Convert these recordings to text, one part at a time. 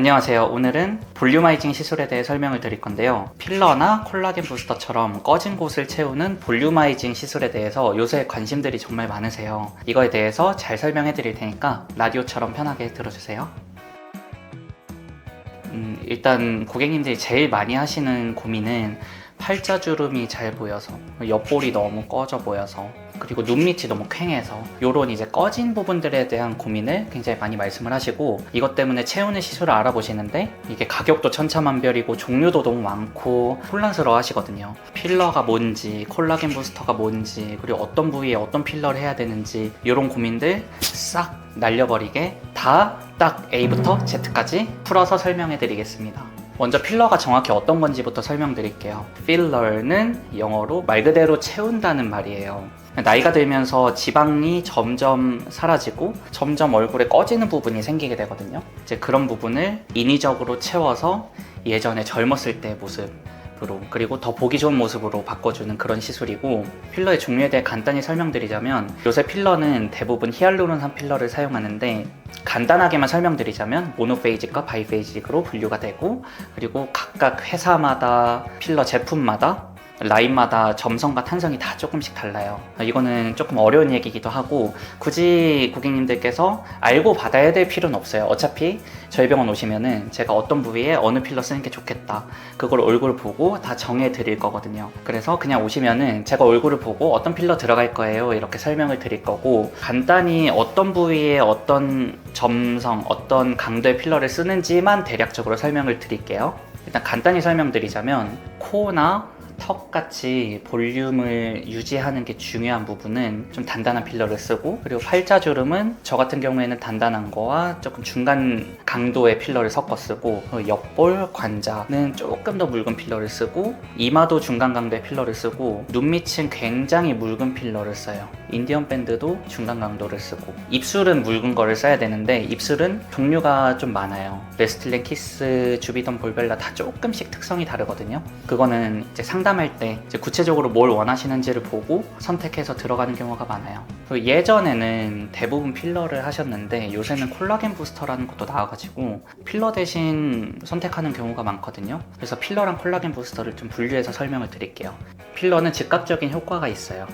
안녕하세요. 오늘은 볼륨아이징 시술에 대해 설명을 드릴 건데요. 필러나 콜라겐 부스터처럼 꺼진 곳을 채우는 볼륨아이징 시술에 대해서 요새 관심들이 정말 많으세요. 이거에 대해서 잘 설명해 드릴 테니까 라디오처럼 편하게 들어주세요. 일단 고객님들이 제일 많이 하시는 고민은 팔자주름이 잘 보여서, 옆볼이 너무 꺼져 보여서, 그리고 눈 밑이 너무 퀭해서 요런 이제 꺼진 부분들에 대한 고민을 굉장히 많이 말씀을 하시고, 이것 때문에 채우는 시술을 알아보시는데 이게 가격도 천차만별이고 종류도 너무 많고 혼란스러워 하시거든요. 필러가 뭔지, 콜라겐 부스터가 뭔지, 그리고 어떤 부위에 어떤 필러를 해야 되는지 이런 고민들 싹 날려버리게 다 딱 A부터 Z까지 풀어서 설명해 드리겠습니다. 먼저 필러가 정확히 어떤 건지부터 설명드릴게요. 필러는 영어로 말 그대로 채운다는 말이에요. 나이가 들면서 지방이 점점 사라지고 점점 얼굴에 꺼지는 부분이 생기게 되거든요. 이제 그런 부분을 인위적으로 채워서 예전에 젊었을 때 모습으로, 그리고 더 보기 좋은 모습으로 바꿔주는 그런 시술이고, 필러의 종류에 대해 간단히 설명드리자면 요새 필러는 대부분 히알루론산 필러를 사용하는데, 간단하게만 설명드리자면 모노페이직과 바이페이직으로 분류가 되고, 그리고 각각 회사마다 필러 제품마다 라인마다 점성과 탄성이 다 조금씩 달라요. 이거는 조금 어려운 얘기이기도 하고 굳이 고객님들께서 알고 받아야 될 필요는 없어요. 어차피 저희 병원 오시면은 제가 어떤 부위에 어느 필러 쓰는 게 좋겠다, 그걸 얼굴 보고 다 정해 드릴 거거든요. 그래서 그냥 오시면은 제가 얼굴을 보고 어떤 필러 들어갈 거예요 이렇게 설명을 드릴 거고, 간단히 어떤 부위에 어떤 점성, 어떤 강도의 필러를 쓰는지만 대략적으로 설명을 드릴게요. 일단 간단히 설명드리자면, 코나 턱같이 볼륨을 유지하는 게 중요한 부분은 좀 단단한 필러를 쓰고, 그리고 팔자주름은 저 같은 경우에는 단단한 거와 조금 중간 강도의 필러를 섞어 쓰고, 옆볼, 관자는 조금 더 묽은 필러를 쓰고, 이마도 중간 강도의 필러를 쓰고, 눈 밑은 굉장히 묽은 필러를 써요. 인디언 밴드도 중간 강도를 쓰고, 입술은 묽은 거를 써야 되는데 입술은 종류가 좀 많아요. 레스틸렌, 키스, 주비던, 볼벨라 다 조금씩 특성이 다르거든요. 그거는 이제 상담할 때 이제 구체적으로 뭘 원하시는지를 보고 선택해서 들어가는 경우가 많아요. 예전에는 대부분 필러를 하셨는데 요새는 콜라겐 부스터라는 것도 나와가지고 필러 대신 선택하는 경우가 많거든요. 그래서 필러랑 콜라겐 부스터를 좀 분류해서 설명을 드릴게요. 필러는 즉각적인 효과가 있어요.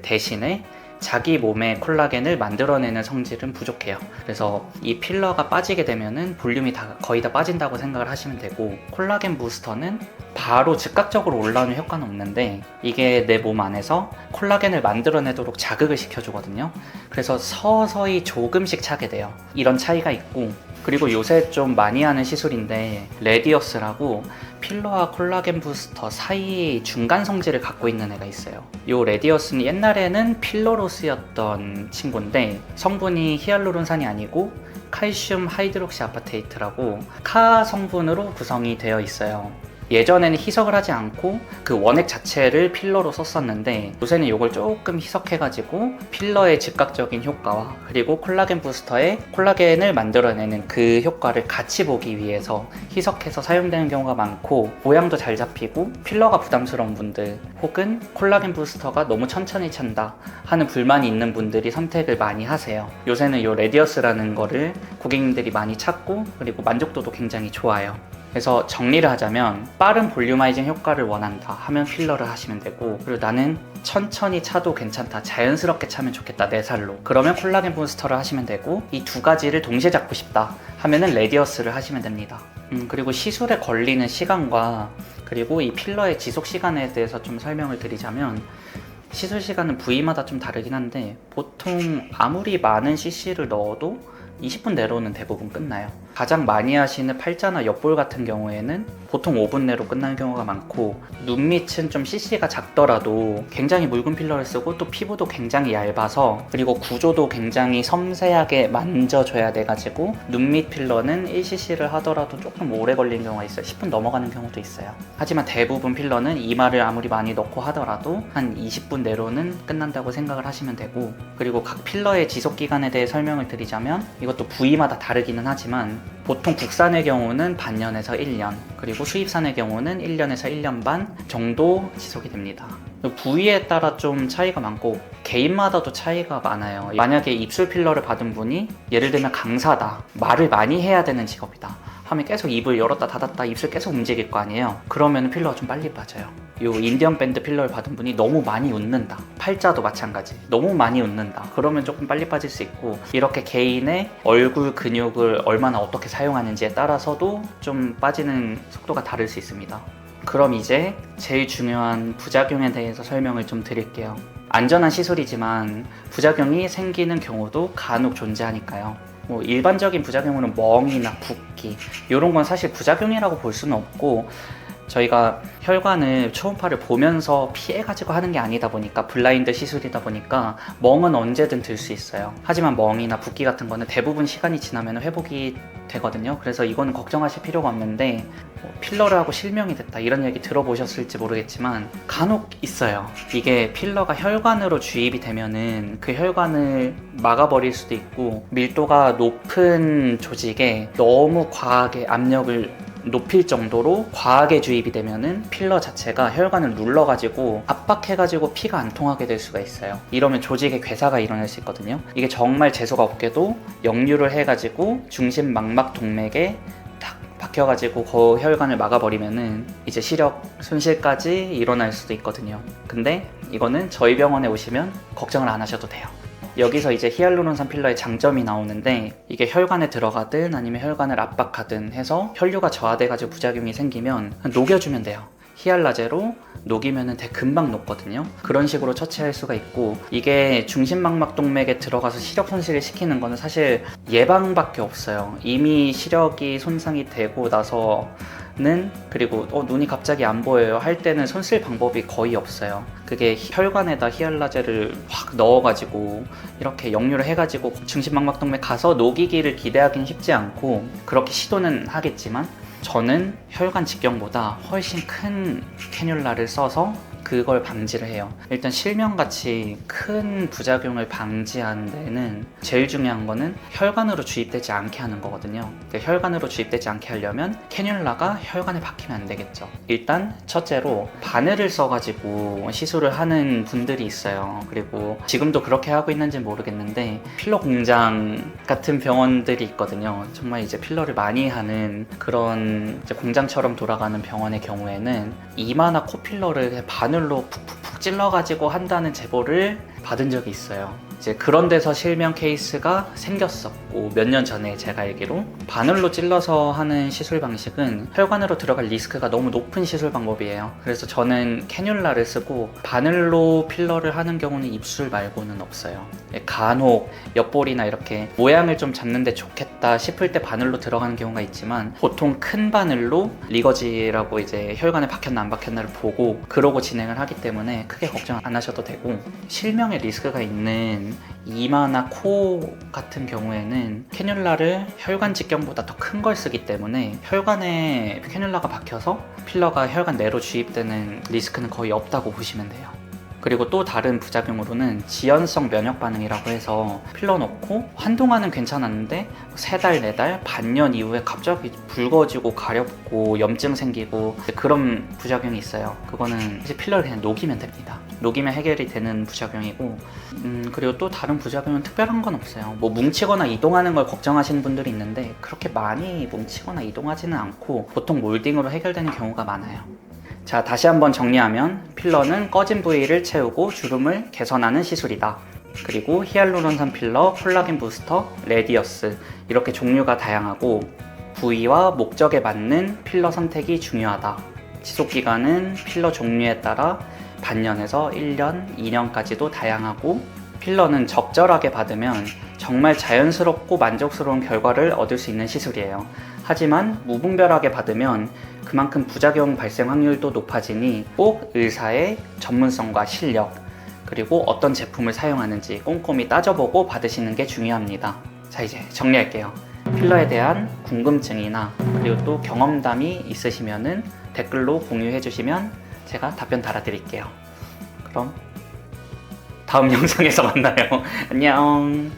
대신에 자기 몸에 콜라겐을 만들어내는 성질은 부족해요. 그래서 이 필러가 빠지게 되면은 볼륨이 거의 다 빠진다고 생각을 하시면 되고, 콜라겐 부스터는 바로 즉각적으로 올라오는 효과는 없는데 이게 내 몸 안에서 콜라겐을 만들어내도록 자극을 시켜주거든요. 그래서 서서히 조금씩 차게 돼요. 이런 차이가 있고, 그리고 요새 좀 많이 하는 시술인데 레디어스라고 필러와 콜라겐 부스터 사이 중간 성질을 갖고 있는 애가 있어요. 이 레디어스는 옛날에는 필러로 쓰였던 친구인데 성분이 히알루론산이 아니고 칼슘 하이드록시 아파테이트라고 카 성분으로 구성이 되어 있어요. 예전에는 희석을 하지 않고 그 원액 자체를 필러로 썼었는데 요새는 이걸 조금 희석해가지고 필러의 즉각적인 효과와 그리고 콜라겐 부스터의 콜라겐을 만들어내는 그 효과를 같이 보기 위해서 희석해서 사용되는 경우가 많고, 모양도 잘 잡히고 필러가 부담스러운 분들 혹은 콜라겐 부스터가 너무 천천히 찬다 하는 불만이 있는 분들이 선택을 많이 하세요. 요새는 이 레디어스라는 거를 고객님들이 많이 찾고 그리고 만족도도 굉장히 좋아요. 그래서 정리를 하자면, 빠른 볼륨아이징 효과를 원한다 하면 필러를 하시면 되고, 그리고 나는 천천히 차도 괜찮다, 자연스럽게 차면 좋겠다 내 살로, 그러면 콜라겐 부스터를 하시면 되고, 이 두 가지를 동시에 잡고 싶다 하면은 레디어스를 하시면 됩니다. 그리고 시술에 걸리는 시간과 그리고 이 필러의 지속 시간에 대해서 좀 설명을 드리자면, 시술 시간은 부위마다 좀 다르긴 한데 보통 아무리 많은 CC를 넣어도 20분 내로는 대부분 끝나요. 가장 많이 하시는 팔자나 옆볼 같은 경우에는 보통 5분 내로 끝나는 경우가 많고, 눈 밑은 좀 CC가 작더라도 굉장히 묽은 필러를 쓰고 또 피부도 굉장히 얇아서, 그리고 구조도 굉장히 섬세하게 만져줘야 돼가지고 눈 밑 필러는 1cc를 하더라도 조금 오래 걸리는 경우가 있어요. 10분 넘어가는 경우도 있어요. 하지만 대부분 필러는 이마를 아무리 많이 넣고 하더라도 한 20분 내로는 끝난다고 생각을 하시면 되고, 그리고 각 필러의 지속기간에 대해 설명을 드리자면 이것도 부위마다 다르기는 하지만 보통 국산의 경우는 반년에서 1년, 그리고 수입산의 경우는 1년에서 1년 반 정도 지속이 됩니다. 부위에 따라 좀 차이가 많고 개인마다도 차이가 많아요. 만약에 입술 필러를 받은 분이 예를 들면 강사다, 말을 많이 해야 되는 직업이다 하면 계속 입을 열었다 닫았다 입술 계속 움직일 거 아니에요. 그러면 필러가 좀 빨리 빠져요. 요 인디언 밴드 필러를 받은 분이 너무 많이 웃는다, 팔자도 마찬가지 너무 많이 웃는다, 그러면 조금 빨리 빠질 수 있고, 이렇게 개인의 얼굴 근육을 얼마나 어떻게 사용하는지에 따라서도 좀 빠지는 속도가 다를 수 있습니다. 그럼 이제 제일 중요한 부작용에 대해서 설명을 좀 드릴게요. 안전한 시술이지만 부작용이 생기는 경우도 간혹 존재하니까요. 뭐 일반적인 부작용으로는 멍이나 붓기 이런 건 사실 부작용이라고 볼 수는 없고, 저희가 혈관을 초음파를 보면서 피해가지고 하는 게 아니다 보니까, 블라인드 시술이다 보니까 멍은 언제든 들 수 있어요. 하지만 멍이나 붓기 같은 거는 대부분 시간이 지나면 회복이 되거든요. 그래서 이거는 걱정하실 필요가 없는데, 필러를 하고 실명이 됐다 이런 얘기 들어보셨을지 모르겠지만 간혹 있어요. 이게 필러가 혈관으로 주입이 되면은 그 혈관을 막아버릴 수도 있고, 밀도가 높은 조직에 너무 과하게 압력을 높일 정도로 과하게 주입이 되면은 필러 자체가 혈관을 눌러가지고 압박해가지고 피가 안 통하게 될 수가 있어요. 이러면 조직에 괴사가 일어날 수 있거든요. 이게 정말 재수가 없게도 역류를 해가지고 중심망막 동맥에 탁 박혀가지고 그 혈관을 막아버리면은 이제 시력 손실까지 일어날 수도 있거든요. 근데 이거는 저희 병원에 오시면 걱정을 안 하셔도 돼요. 여기서 이제 히알루론산 필러의 장점이 나오는데, 이게 혈관에 들어가든 아니면 혈관을 압박하든 해서 혈류가 저하돼가지고 부작용이 생기면 녹여주면 돼요. 히알라제로 녹이면은 되게 금방 녹거든요. 그런 식으로 처치할 수가 있고, 이게 중심망막동맥에 들어가서 시력 손실을 시키는 거는 사실 예방밖에 없어요. 이미 시력이 손상이 되고 나서는, 그리고 눈이 갑자기 안 보여요 할 때는 손쓸 방법이 거의 없어요. 그게 혈관에다 히알라제를 확 넣어가지고 이렇게 역류를 해가지고 중심망막동맥 가서 녹이기를 기대하기는 쉽지 않고, 그렇게 시도는 하겠지만 저는 혈관 직경보다 훨씬 큰 캐뉼라를 써서 그걸 방지를 해요. 일단 실명같이 큰 부작용을 방지하는 데는 제일 중요한 거는 혈관으로 주입되지 않게 하는 거거든요. 혈관으로 주입되지 않게 하려면 캐뉼라가 혈관에 박히면 안 되겠죠. 일단 첫째로 바늘을 써가지고 시술을 하는 분들이 있어요. 그리고 지금도 그렇게 하고 있는지는 모르겠는데, 필러 공장 같은 병원들이 있거든요. 정말 이제 필러를 많이 하는 그런 이제 공장처럼 돌아가는 병원의 경우에는 이마나 코필러를 바늘로 푹푹푹 찔러가지고 한다는 제보를 받은 적이 있어요. 이제 그런 데서 실명 케이스가 생겼었고, 몇 년 전에 제가 알기로 바늘로 찔러서 하는 시술 방식은 혈관으로 들어갈 리스크가 너무 높은 시술 방법이에요. 그래서 저는 캐뉼라를 쓰고, 바늘로 필러를 하는 경우는 입술 말고는 없어요. 간혹 옆볼이나 이렇게 모양을 좀 잡는데 좋겠다 싶을 때 바늘로 들어가는 경우가 있지만, 보통 큰 바늘로 리거지라고 이제 혈관에 박혔나 안 박혔나를 보고 그러고 진행을 하기 때문에 크게 걱정 안 하셔도 되고, 실명의 리스크가 있는 이마나 코 같은 경우에는 캐뉼라를 혈관 직경보다 더 큰 걸 쓰기 때문에 혈관에 캐뉼라가 박혀서 필러가 혈관 내로 주입되는 리스크는 거의 없다고 보시면 돼요. 그리고 또 다른 부작용으로는 지연성 면역 반응이라고 해서 필러 넣고 한동안은 괜찮았는데 3달, 4달, 반년 이후에 갑자기 붉어지고 가렵고 염증 생기고 그런 부작용이 있어요. 그거는 이제 필러를 그냥 녹이면 됩니다. 녹이면 해결이 되는 부작용이고, 그리고 또 다른 부작용은 특별한 건 없어요. 뭐 뭉치거나 이동하는 걸 걱정하시는 분들이 있는데 그렇게 많이 뭉치거나 이동하지는 않고 보통 몰딩으로 해결되는 경우가 많아요. 자, 다시 한번 정리하면 필러는 꺼진 부위를 채우고 주름을 개선하는 시술이다. 그리고 히알루론산 필러, 콜라겐 부스터, 레디어스 이렇게 종류가 다양하고 부위와 목적에 맞는 필러 선택이 중요하다. 지속기간은 필러 종류에 따라 반년에서 1년, 2년까지도 다양하고, 필러는 적절하게 받으면 정말 자연스럽고 만족스러운 결과를 얻을 수 있는 시술이에요. 하지만 무분별하게 받으면 그만큼 부작용 발생 확률도 높아지니 꼭 의사의 전문성과 실력, 그리고 어떤 제품을 사용하는지 꼼꼼히 따져보고 받으시는 게 중요합니다. 자, 이제 정리할게요. 필러에 대한 궁금증이나 그리고 또 경험담이 있으시면은 댓글로 공유해 주시면 제가 답변 달아드릴게요. 그럼 다음 영상에서 만나요. 안녕.